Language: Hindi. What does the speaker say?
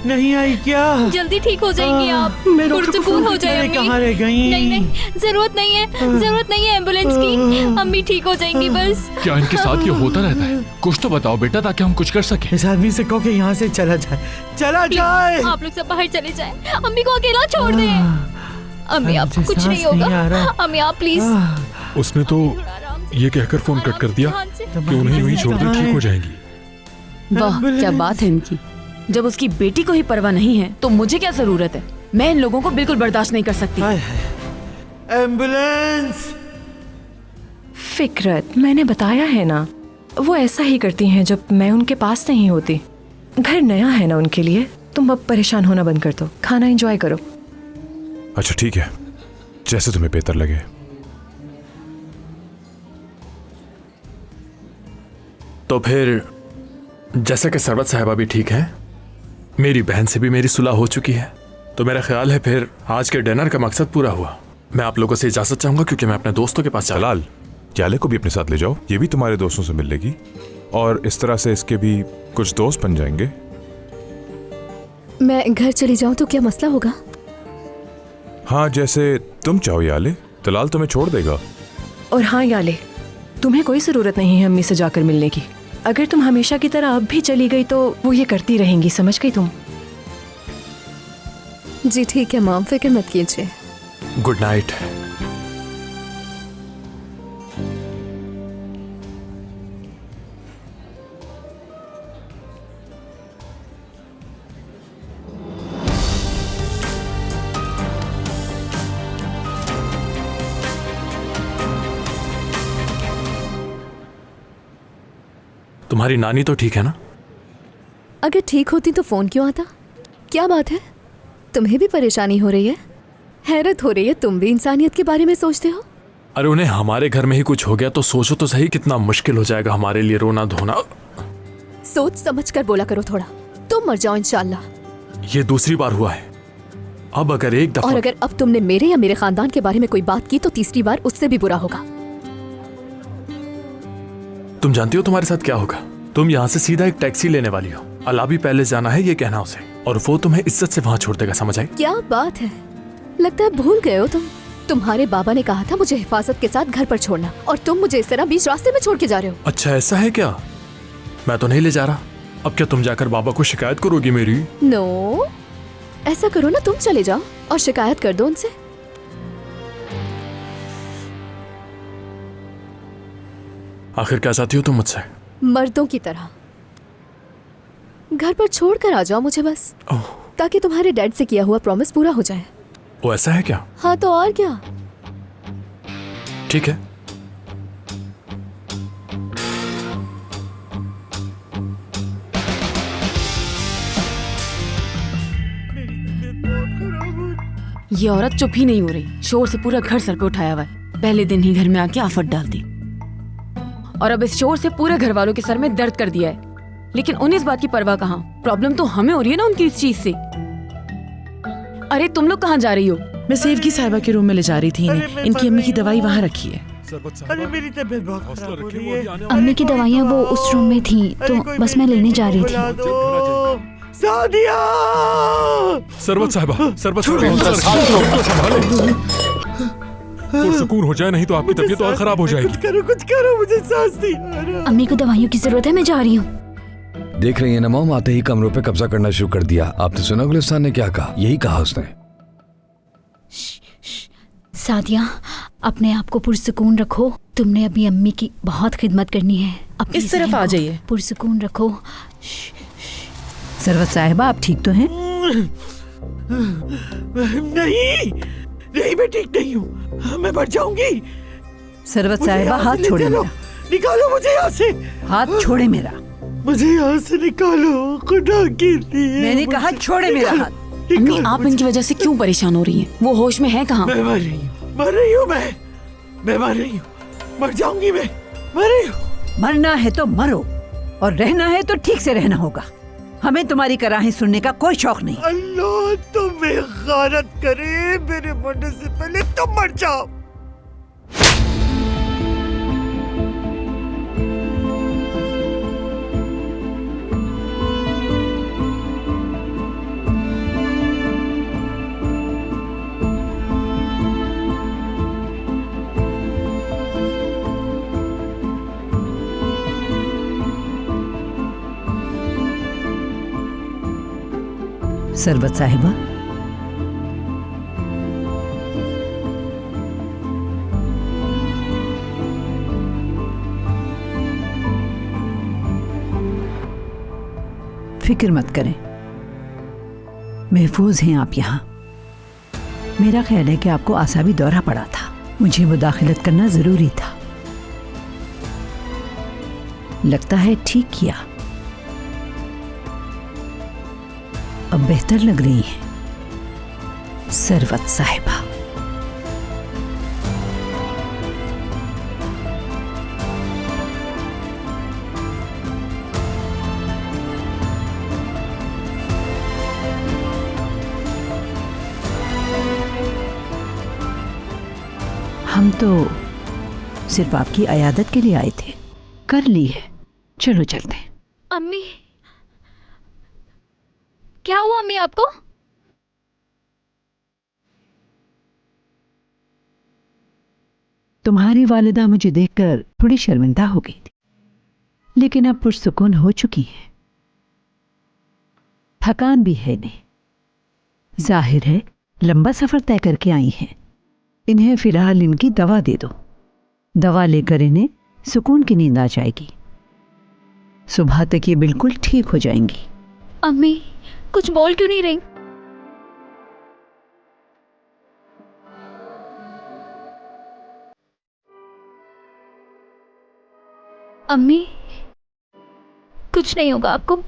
नहीं आई क्या? जल्दी ठीक हो जाएंगी आप, पुरसुकून हो जाए अम्मी। कहाँ रह गई? नहीं, जरूरत नहीं है एम्बुलेंस की, अम्मी ठीक हो जाएंगी बस। क्या इनके साथ ये होता रहता है? कुछ तो बताओ बेटा ताकि हम कुछ कर सके। इस आदमी से कहो कि यहाँ से चला जाए। आप लोग सब बाहर चले जाएं, अम्मी को अकेला छोड़ दें। अम्मी आपको कुछ नहीं होगा, अम्मी आप प्लीज। उसने तो ये कहकर फोन कट कर दिया कि उन्हें यूं ही छोड़ दे, ठीक हो जाएंगी। वाह क्या बात है इनकी। जब उसकी बेटी को ही परवाह नहीं है तो मुझे क्या जरूरत है? मैं इन लोगों को बिल्कुल बर्दाश्त नहीं कर सकती। एम्बुलेंस। फिक्रत, मैंने बताया है ना, वो ऐसा ही करती हैं जब मैं उनके पास नहीं होती। घर नया है ना उनके लिए। तुम अब परेशान होना बंद कर दो, खाना एंजॉय करो। अच्छा ठीक है, जैसे तुम्हें बेहतर लगे। तो फिर जैसा कि सरवत साहिबा भी ठीक है, मेरी बहन से भी मेरी सुलह हो चुकी है, तो मेरा ख्याल है फिर आज के डिनर का मकसद पूरा हुआ। मैं आप लोगों से इजाजत चाहूंगा क्योंकि मैं अपने दोस्तों के पास जा रहा हूं। याले को भी अपने साथ ले जाओ, ये भी तुम्हारे दोस्तों से मिल लेगी और इस तरह से इसके भी कुछ दोस्त बन जाएंगे। मैं घर चली जाऊं तो क्या मसला होगा? हाँ जैसे तुम चाहो याले, तलाल तुम्हें छोड़ देगा। और हाँ याले, तुम्हें कोई जरूरत नहीं है अम्मी से जाकर मिलने की। अगर तुम हमेशा की तरह अब भी चली गई तो वो ये करती रहेंगी, समझ गई तुम? जी ठीक है मॉम, फिक्र मत कीजिए। Good night. तुम्हारी नानी तो ठीक है ना? अगर ठीक होती तो फोन क्यों आता? क्या बात है, तुम्हें भी परेशानी हो रही है? हैरत हो रही है, तुम भी इंसानियत के बारे में सोचते हो? अरे उन्हें हमारे घर में ही कुछ हो गया तो सोचो तो सही कितना मुश्किल हो जाएगा हमारे लिए रोना धोना। सोच समझ कर बोला करो थोड़ा। तुम मर जाओ इंशाल्लाह। ये दूसरी बार हुआ है, अब अगर एक दफा और अगर अब तुमने मेरे या मेरे खानदान के बारे में कोई बात की तो तीसरी बार उससे भी बुरा होगा। तुम जानती हो तुम्हारे साथ क्या होगा? तुम यहाँ से सीधा एक टैक्सी लेने वाली हो, अलाबी पैलेस जाना है ये कहना उसे, और वो तुम्हें इज्जत से वहाँ छोड़ देगा, समझ आई? क्या बात है, लगता है भूल गए हो तुम। तुम्हारे बाबा ने कहा था मुझे हिफाजत के साथ घर पर छोड़ना, और तुम मुझे इस तरह बीच रास्ते में छोड़ के जा रहे हो। अच्छा ऐसा है क्या? मैं तो नहीं ले जा रहा। अब क्या तुम जाकर बाबा को शिकायत करोगी मेरी? नो, ऐसा करो ना, तुम चले जाओ और शिकायत कर दो उनसे। आखिर क्या चाहती हो तुम मुझसे? मर्दों की तरह घर पर छोड़ कर आ जाओ मुझे बस, ताकि तुम्हारे डैड से किया हुआ प्रॉमिस पूरा हो जाए। वो ऐसा है क्या? हाँ तो और क्या। ठीक है। ये औरत चुप ही नहीं हो रही, शोर से पूरा घर सर पे उठाया हुआ है। पहले दिन ही घर में आके आफत डाल दी और अब इस शोर से पूरे घर वालों के सर में दर्द कर दिया है। लेकिन उन्हें इस बात की परवाह कहाँ, प्रॉब्लम तो हमें हो रही है ना उनकी इस चीज से। अरे तुम लोग कहाँ जा रही हो? मैं सेवकी साहिबा के रूम में ले जा रही थी इन्हें। इनकी अम्मी की दवाई वहाँ रखी है। अरे मेरी तबीयत बहुत खराब हो रही है। अम्मी की दवाइयाँ वो उस रूम में थी तो बस मैं लेने जा रही थी। सादिया! सरवत साहिबा, सरवत सुकून हो जाए, नहीं तो आपकी तबीयत और खराब हो जाएगी। कुछ करो, मुझे सांस नहीं आ रहा। अम्मी को दवाइयों की जरूरत है, मैं जा रही हूँ। देख रही है ना मॉम, आते ही कमरों पे कब्जा करना शुरू कर दिया। आपने सुना गुलिस्तान ने क्या कहा? यही कहा उसने। सादिया, अपने आप को पुरसुकून रखो। तुमने अभी अम्मी की बहुत खिदमत करनी है। इस तरफ आ जाइए। पुरसुकून रखो। सरवत साहिबा आप ठीक तो हैं? नहीं, मैं ठीक नहीं हूँ, मैं मर जाऊंगी। सरवत साहिबा हाथ छोड़े मेरा। निकालो मुझे यहाँ से। हाथ छोड़े मेरा। मुझे यहाँ से निकालो, खुदा के लिए। मैंने कहा छोड़े मेरा हाथ। अम्मी आप इनकी वजह से क्यों परेशान हो रही हैं? वो होश में है कहाँ? मैं मर रही हूँ, मैं मर रही हूँ, मर जाऊंगी मैं, मर रही हूँ। मरना है तो मरो और रहना है तो ठीक से रहना होगा। हमें तुम्हारी कराहें सुनने का कोई शौक नहीं। अल्लाह तुम्हें गारत करे, मेरे मरने से पहले तुम मर जाओ। सरवत साहिबा, फिक्र मत करें, महफूज हैं आप यहाँ। मेरा ख्याल है कि आपको आसाबी दौरा पड़ा था, मुझे मुदाखलत करना जरूरी था। लगता है ठीक किया, अब बेहतर लग रही हैं सरवत साहिबा। हम तो सिर्फ आपकी अयादत के लिए आए थे, कर ली है, चलो चलते हैं। अम्मी, क्या हुआ अम्मी आपको? तुम्हारी वालिदा मुझे देखकर थोड़ी शर्मिंदा हो गई थी, लेकिन अब पुरसुकून हो चुकी है। थकान भी है नहीं, जाहिर है लंबा सफर तय करके आई हैं। इन्हें फिलहाल इनकी दवा दे दो, दवा लेकर इन्हें सुकून की नींद आ जाएगी। सुबह तक ये बिल्कुल ठीक हो जाएंगी। अम्मी कुछ बोल क्यों नहीं रही? अम्मी कुछ नहीं होगा आपको।